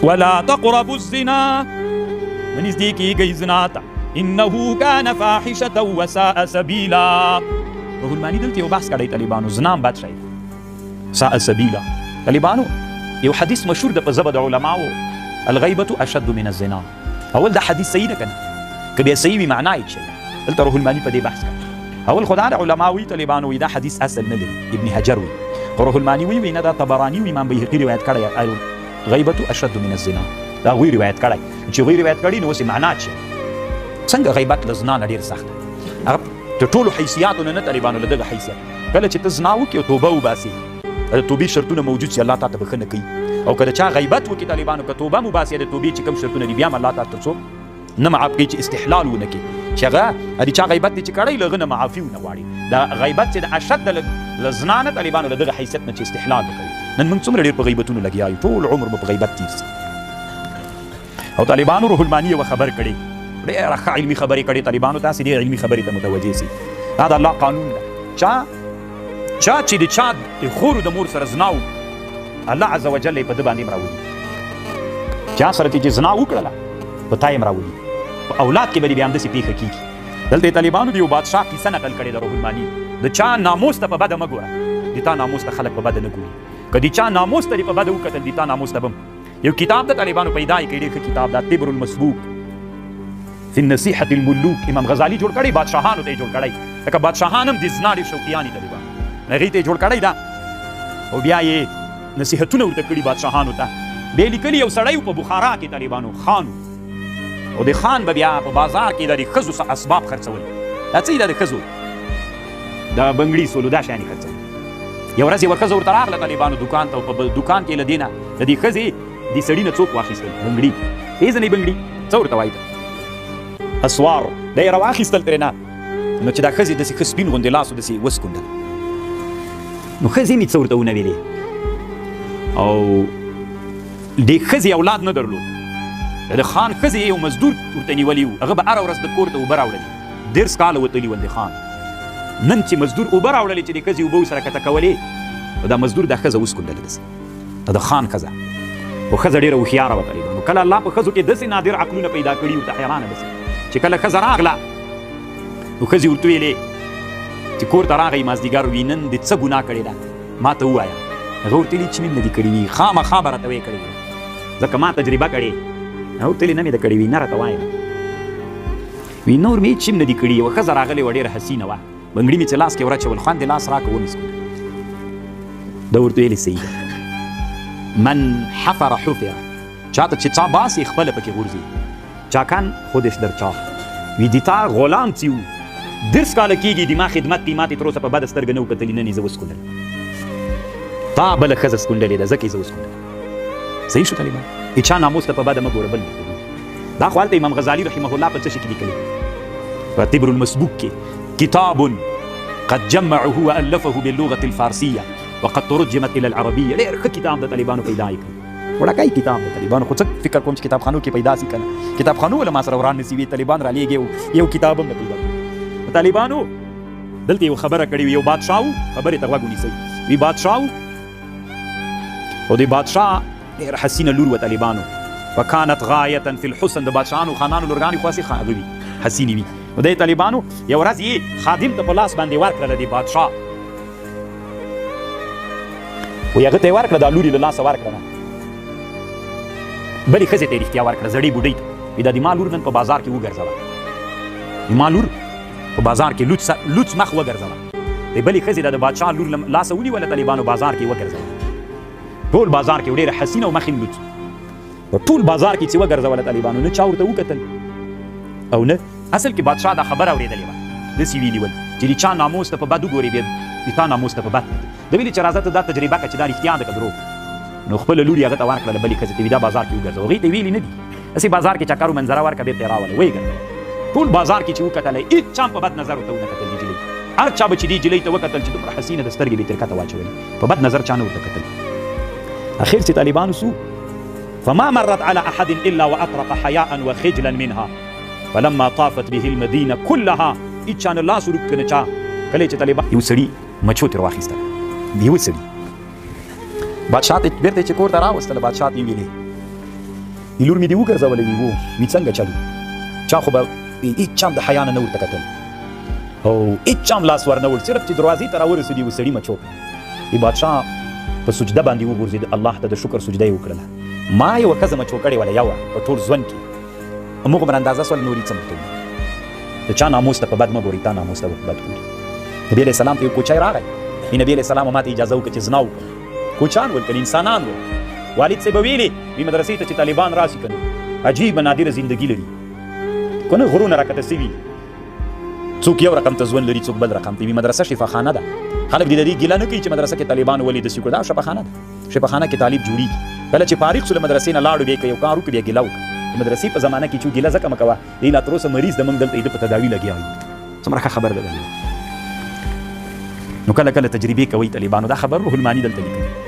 ولا تقربوا الزنا ونزدې کېږئ زنا ته انه كان فاحشة وساء سبيلا. روح المانی دلته یو بحث کړی طالبانو، زنا هم بد شی ساء سبیلا. طالبانو یو حدیث مشهور ده په ژبه د علماو، الغیبة اشد من الزنا. اول دا حدیث صحیح ده کنه، که بیا صحیح وي معنا یې شي. دلته روح المانی په دې بحث کوي. اول خدای د علماوي طالبانو وي دا حدیث اصل نه لري، ابن حجر وي، روح المانی وي نه دا طبرانی وي، امام بیهقي روایت کړی غیبة اشد من الزنا. دا غوی روایت کړی، چې غوی روایت کړی نو اوس معنا شي څنګه غیبت له زنا نه ډېر سخت ده. هغه د ټولو حیثیاتو نه طالبانو له دغه حیثیت کله چې ته زنا وکړې او توبه وباسې، د توبې شرطونه موجود چې الله تعالی ته بښنه کوي. او که د چا غیبت وکړي طالبانو، که توبه هم وباسې د توبې چې کوم شرطونه دي بیا هم الله تعالی ته څوک نه معاف کوي چې استحلال ونه کړي، چې هغه د چا غیبت دی چې کړی له هغه نه معافي ونه غواړي. دا غیبت چې د اشد له زنا نه طالبانو له دغه حیثیت نه چې استحلال وکړي. نن موږ څومره ډېر په غیبتونو لګیا یو، ټول عمر مو په غیبت تېر شي. او طالبانو روح المانی یوه خبر کړي، ډېره ښه علمي خبرې کړي طالبانو. تاسې ډېر علمي خبرې ته متوجه سي. دا د الله قانون ده. چا چې د چا د خور د مور سره زنا وکړه، الله عز وجل یې په ده باندې هم راولي. چا سره چې زنا وکړله په تا یې هم راولي. په اولاد کې به دې بیا همداسې پېښه کېږي. دلته طالبانو د یو بادشاه کیسه نقل کړې ده روح المانی. د چا ناموس ته په بده مه ګوره، د تا ناموس ته خلک په بده نه ګوري. که د چا ناموس ته دې په بده وکتل، د تا ناموس ته به یو کتاب د طالبانو پیدا یې کړی، ډېر ښه کتاب ده، تبر المسبوق فی النصیحة الملوک. امام غزالی جوړ کړی، بادشاهانو ته یې جوړ کړی. لکه بادشاهان هم د زنا ډېر شوقیان دي طالبانو، هغې ته یې جوړ کړی ده. او بیا یې نصیحتونه ورته کړي بادشاهانو ته. بیا یې لیکلي یو سړی په بخارا کې طالبانو خان، او د خان به بیا په بازار کې د ښځو اسباب خرڅول. دا څه دا د ښځو د بنګړي سولو دا شیانې خرڅول. یو ورځ یوه ښځه ورته راغله طالبانو دکان ته، او په دکان کې له دې نه د دې ښځې دې سړي نه څوک واخیستل بنګړي. پېژنئ بنګړي څه ورته وایي؟ اسوار دا یې راواخیستل ترېنه. نو چې دا ښځې داسې ښه سپین غوندې لاس و داسې وسکونډل. نو ښځې مې څه ورته ونه ویلې. او دې ښځې اولاد نه درلود. د خان ښځې یو مزدور ورته نیولی و، هغه به هره ورځ د کور ته اوبه راوړلې. 10 کاله وتلي ول د خان. نن چې مزدور اوبه راوړلې چې د ښځې اوبه ورسره کته کولې، دا مزدور دا ښځه وسکونډله داسې، د خان ښځه. خو ښځه ډېره هوښیاره وه طالبانو. کله الله په ښځو کې داسې نادر عقلونه پیدا کړي ورته حیرانه داسې، چې کله ښځه راغله نو ښځې ورته ویلې چې کور ته راغی مازدیګر وي، نن دې څه ګناه کړې ده ما ته ووایه. هغه ورته ویلي چې مې نه دي کړي وي، خامخا به راته ویې کړې وي، ځکه ما تجربه کړې. هغه ورته ویلې نه مې ده کړې وي، نه راته وایه. وي نور مې هېڅ هم نه دي کړي. یوه ښځه راغلې وه ډېره حسینه وه، بنګړي مې چې لاس کې ورچول، خوند دې لاس راکړه ومې سکول. ده ورته ویلې صحیح ده. من حفر حفر، چاته چې چا باسي خپله پکې غورځي. چاکان خودش در چاه وي د تا غلام چې و 10 کاله کېږي د ما خدمت کې، ما ته تر اوسه په بده سترګه نه وکتلي، نن یې زه وسکونډلم. تا بله ښځه سکونډلې ده ځکه یې زه وسکونډلم. صحیح شو طالبان؟ هېچا ناموس ته په بده مه ګوره، بل دا خو هلته امام غزالي رحمه الله په څه شي کې لیکلي په تبر المسبوق کې، کتاب قد جمعه وألفه باللغة الفارسية وقد ترجمت إلى العربية. ډېر ښه کتاب د طالبانو پیدا یې کړی، وړوکی کتاب د طالبانو. خو څه فکر کوم چې کتابخانو کې پیدا سي که نه، کتابخانو له ما سره وران نسي وي، طالبان را لېږي یو کتاب هم نه پیدا کړي. طالبانو دلته یو خبره کړې وي، یو بادشاه و، خبرې ته غوږ ونیسئ. وي بادشاه و، او د بادشاه ډېره حسینه لور وه طالبانو. وکانت غایة فی الحسن، د بادشاهانو خانانو لورګانې خو هسې هغه وي حسینې وي. نو دی طالبانو یو ورځ یې خادم ته په لاس باندې ورکړله د بادشاه، وایي هغه ته یې ورکړه، دا لور یې له لاسه ورکړه. بلې ښځې ته یې رښتیا ورکړه، زړې بوډۍ ته. وایي دا د ما لور نن په بازار کې وګرځوه، د ما لور په بازار کې لوڅ مخ وګرځوه. د بلې ښځې دا د بادشاه لور له لاسه ونیوله طالبانو، بازار کې وګرځوه. ټول بازار کې ډېره حسینه او مخ یې لوڅ، په ټول بازار کې چې وګرځوله طالبانو، نه چا ورته وکتل او نه. اصل کې بادشاه دا خبره اورېدلې وه، داسې ویلي ول چې د چا ناموس ته په بد وګورې، بیا د تا ناموس ته په بد. ده ویلې چې راځه ته دا تجربه کړه چې دا رښتیا ده که دروغ. نو خپله لور یې هغه ته ورکړله، بلې ښځې ته وي دا بازار کې وګرځوه. هغې ته یې ویلي نه دي، هسې بازار کې چکر و منظره ورکړه، بېرته یې راوله ویې ګرځوه. ټول بازار کې چې وکتله، هېڅ چا په بد نظر ورته ونه کتل. دې نجلۍ هر چا به چې دې نجلۍ ته وکتل چې دومره حسینه ده، سترګې به یې تر کته واچولې، په بد نظر چا نه ورته کتل. اخر چې طالبانو سو فما مرت على احد الا واطرق حياء وخجلا منها فلما طافت به المدينه كلها. اچانه لاس ورک کنه چا کله چې طالبان یو سړي مچو تر واخیسته، یو سړي بادشاہ ته بیرته چې کور ته راوستله، بادشاہ ته ویلې لور مې دې وګرځولې وي څنګه چلو چا خو به هېڅ چا د حیا نه ورته کتل او هېڅ چا لاس ور نه وړ صرف چې دروازې ته راورسېدي و سړي مچو ای بادشاه په سجده باندې وغورځېد الله ته د شکر سجده یې وکړله ما یوه ښځه مچو کړې وله یوه په ټول ژوند کې همغه به اندازه سول نورې څه مته د چا ناموس ته په بد مه ګورئ تا ناموس ته به په بد ګوري نبي علیه السلام ته یو کوچی راغی نبي علیه السلام ما ته اجازه وکړه چې زنا وکړم کوچان ول کنه انسانان ول والد صاحب ویلي وی مدرسې ته چې طالبان راشي کنه عجیب نادره زندگی لري کنه غرونه راکته سوي څوک یو رقم ته ژوند لري څوک بل رقم ته وي مدرسه شفاخانه ده خلک دې ګیله نه کوي چې مدرسه کې طالبان ولې د سکو دا شفاخانه ده شفاخانه کې طالب جوړیږي کله چې فارغ شول مدرسې نه لاړو به یو کار وکړي ګیله وکړي مدرسې په زمانه کې چې ګیله ځکه مکوه دی لا تر اوسه مریض د موږ دلته په تداوی لګیا وي څومره خبر ده نو کله کله تجربې کوي طالبانو دا خبر روح المانی دلته لیکي